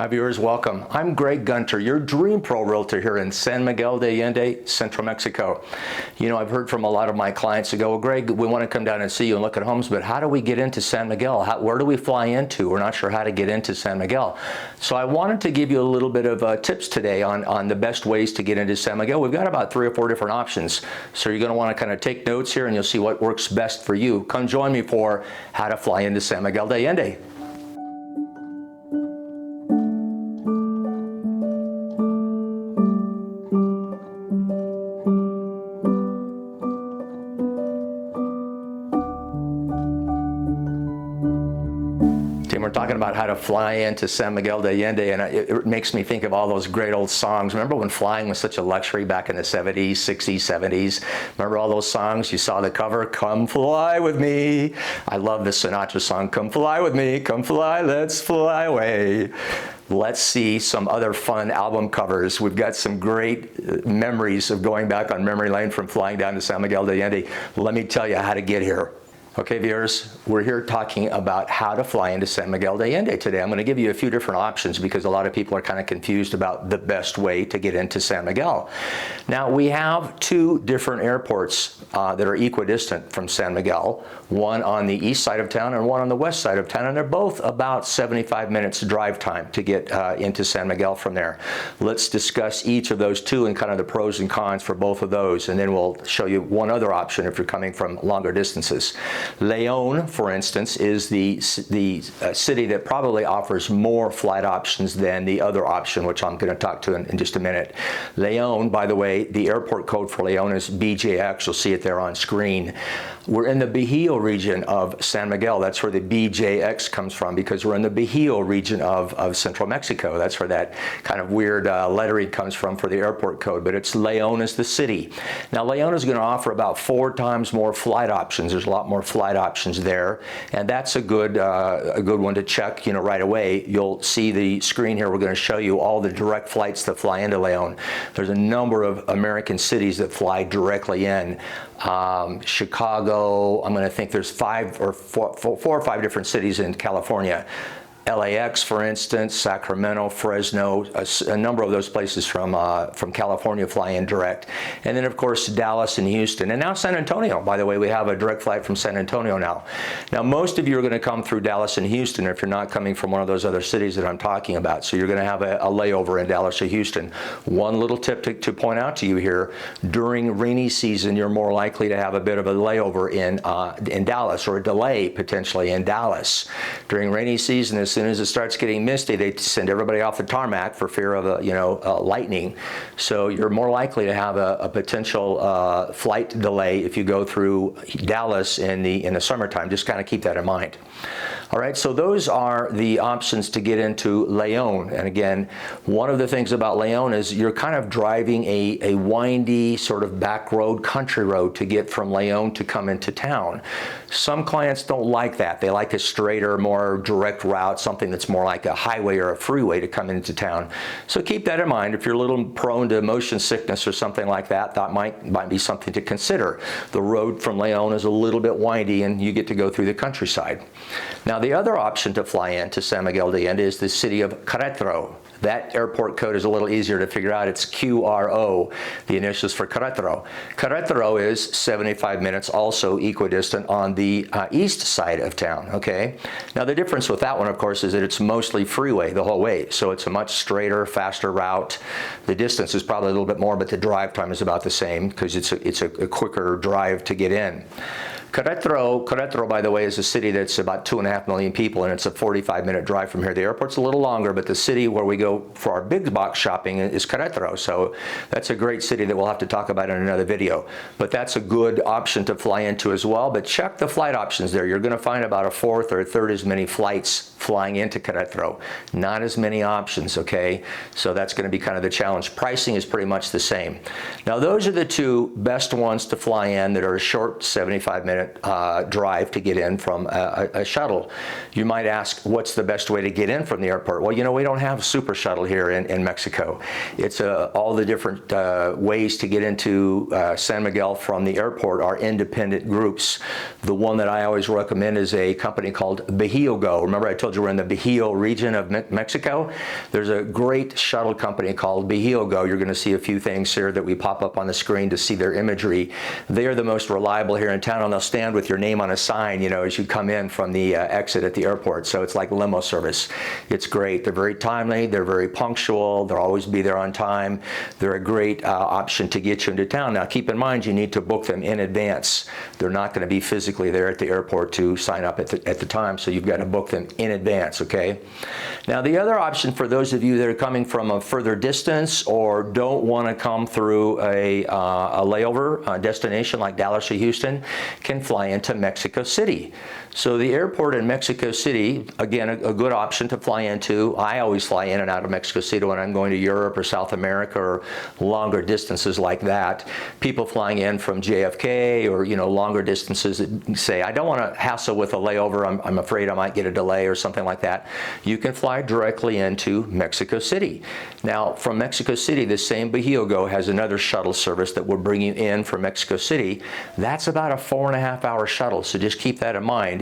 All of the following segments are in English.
Hi viewers, welcome. I'm Greg Gunter, your Dream Pro Realtor here in San Miguel de Allende, Central Mexico. You know, I've heard from a lot of my clients who go, well, Greg, we want to come down and see you and look at homes, but how do we get into San Miguel? Where do we fly into? We're not sure how to get into San Miguel. So I wanted to give you a little bit of tips today on the best ways to get into San Miguel. We've got about 3 or 4 different options. So you're going to want to kind of take notes here and you'll see what works best for you. Come join me for how to fly into San Miguel de Allende. We're talking about how to fly into San Miguel de Allende, and it makes me think of all those great old songs. Remember when flying was such a luxury back in the 70s, 60s, 70s? Remember all those songs? You saw the cover, Come Fly With Me. I love the Sinatra song, Come Fly With Me, come fly, let's fly away. Let's see some other fun album covers. We've got some great memories of going back on memory lane from flying down to San Miguel de Allende. Let me tell you how to get here. Okay, viewers, we're here talking about how to fly into San Miguel de Allende today. I'm going to give you a few different options because a lot of people are kind of confused about the best way to get into San Miguel. Now, we have 2 different airports that are equidistant from San Miguel, one on the east side of town and one on the west side of town, and they're both about 75 minutes drive time to get into San Miguel from there. Let's discuss each of those 2 and kind of the pros and cons for both of those, and then we'll show you one other option if you're coming from longer distances. Leon, for instance, is the city that probably offers more flight options than the other option, which I'm going to talk to in just a minute. Leon, by the way, the airport code for Leon is BJX. You'll see it there on screen. We're in the Bajío region of San Miguel. That's where the BJX comes from, because we're in the Bajío region of central Mexico. That's where that kind of weird lettering comes from for the airport code, but it's Leon is the city. Now, Leon is going to offer about 4 times more flight options. There's a lot more flight options there, and that's a good one to check, you know, right away. You'll see the screen here. We're going to show you all the direct flights that fly into Leon. There's a number of American cities that fly directly in. Chicago, I'm going to think there's 4 or 5 different cities in California. LAX, for instance, Sacramento, Fresno, a number of those places from California fly in direct. And then, of course, Dallas and Houston. And now San Antonio. By the way, we have a direct flight from San Antonio now. Now, most of you are going to come through Dallas and Houston if you're not coming from one of those other cities that I'm talking about. So you're going to have a layover in Dallas or Houston. One little tip to point out to you here, during rainy season, you're more likely to have a bit of a layover in Dallas, or a delay potentially in Dallas. During rainy season, as soon as it starts getting misty, they send everybody off the tarmac for fear of lightning. So you're more likely to have a potential flight delay if you go through Dallas in the summertime. Just kind of keep that in mind. All right, so those are the options to get into Leon. And again, one of the things about Leon is you're kind of driving a windy sort of back road, country road to get from Leon to come into town. Some clients don't like that. They like a straighter, more direct route, something that's more like a highway or a freeway to come into town. So keep that in mind. If you're a little prone to motion sickness or something like that, that might be something to consider. The road from Leon is a little bit windy and you get to go through the countryside. Now, the other option to fly into San Miguel de Allende is the city of Queretaro. That airport code is a little easier to figure out. It's QRO, the initials for Queretaro. Queretaro is 75 minutes, also equidistant on the east side of town, okay? Now, the difference with that one, of course, is that it's mostly freeway the whole way, so it's a much straighter, faster route. The distance is probably a little bit more, but the drive time is about the same because it's a quicker drive to get in. Queretaro, by the way, is a city that's about 2.5 million people, and it's a 45-minute drive from here. The airport's a little longer, but the city where we go for our big box shopping is Queretaro. So that's a great city that we'll have to talk about in another video. But that's a good option to fly into as well. But check the flight options there. You're going to find about a 4th or a 3rd as many flights flying into Queretaro. Not as many options, okay? So that's going to be kind of the challenge. Pricing is pretty much the same. Now, those are the 2 best ones to fly in that are short, 75 minutes. 30-minute drive to get in from a shuttle. You might ask, what's the best way to get in from the airport? Well, you know, we don't have a super shuttle here in Mexico. It's all the different ways to get into San Miguel from the airport are independent groups. The one that I always recommend is a company called Bajío Go. Remember I told you we're in the Bajío region of Mexico? There's a great shuttle company called Bajío Go. You're going to see a few things here that we pop up on the screen to see their imagery. They are the most reliable here in town, and they'll stand with your name on a sign, you know, as you come in from the exit at the airport. So it's like limo service. It's great. They're very timely. They're very punctual. They'll always be there on time. They're a great option to get you into town. Now, keep in mind, you need to book them in advance. They're not going to be physically there at the airport to sign up at the time, so you've got to book them in advance, okay? Now, the other option for those of you that are coming from a further distance or don't want to come through a layover destination like Dallas or Houston can fly into Mexico City. So the airport in Mexico City, again, a good option to fly into. I always fly in and out of Mexico City when I'm going to Europe or South America or longer distances like that. People flying in from JFK or, you know, longer distances that say, I don't want to hassle with a layover. I'm afraid I might get a delay or something like that. You can fly directly into Mexico City. Now, from Mexico City, this same Bajío Go has another shuttle service that will bring you in from Mexico City. That's about a 4.5-hour shuttle, so just keep that in mind.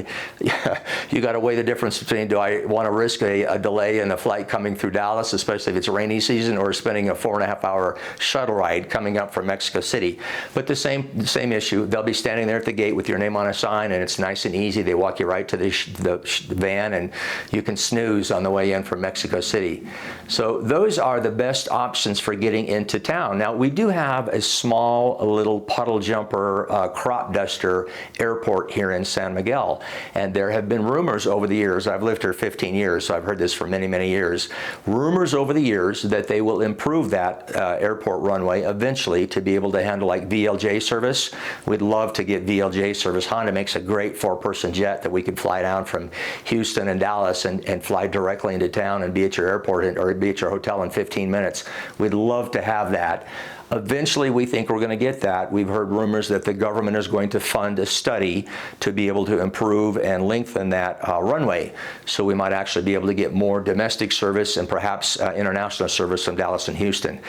You got to weigh the difference between, do I want to risk a delay in a flight coming through Dallas, especially if it's rainy season, or spending a 4.5-hour shuttle ride coming up from Mexico City. But the same issue. They'll be standing there at the gate with your name on a sign, and it's nice and easy. They walk you right to the van, and you can snooze on the way in from Mexico City. So those are the best options for getting into town. Now, we do have a small little puddle jumper, crop duster airport here in San Miguel. And there have been rumors over the years, I've lived here 15 years, so I've heard this for many, many years, rumors over the years that they will improve that airport runway eventually to be able to handle like VLJ service. We'd love to get VLJ service. Honda makes a great 4-person jet that we could fly down from Houston and Dallas and fly directly into town and be at your airport or be at your hotel in 15 minutes. We'd love to have that. Eventually, we think we're going to get that. We've heard rumors that the government is going to fund a study to be able to improve and lengthen that runway. So we might actually be able to get more domestic service and perhaps international service from Dallas and Houston.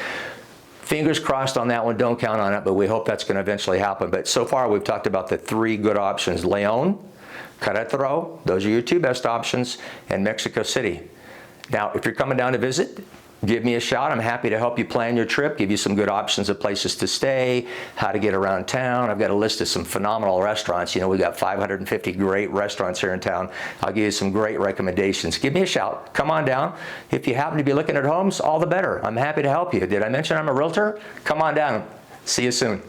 Fingers crossed on that one. Don't count on it, but we hope that's going to eventually happen. But so far, we've talked about the 3 good options: León, Queretaro, those are your 2 best options, and Mexico City. Now, if you're coming down to visit, give me a shout. I'm happy to help you plan your trip, give you some good options of places to stay, how to get around town. I've got a list of some phenomenal restaurants. You know, we've got 550 great restaurants here in town. I'll give you some great recommendations. Give me a shout. Come on down. If you happen to be looking at homes, all the better. I'm happy to help you. Did I mention I'm a realtor? Come on down. See you soon.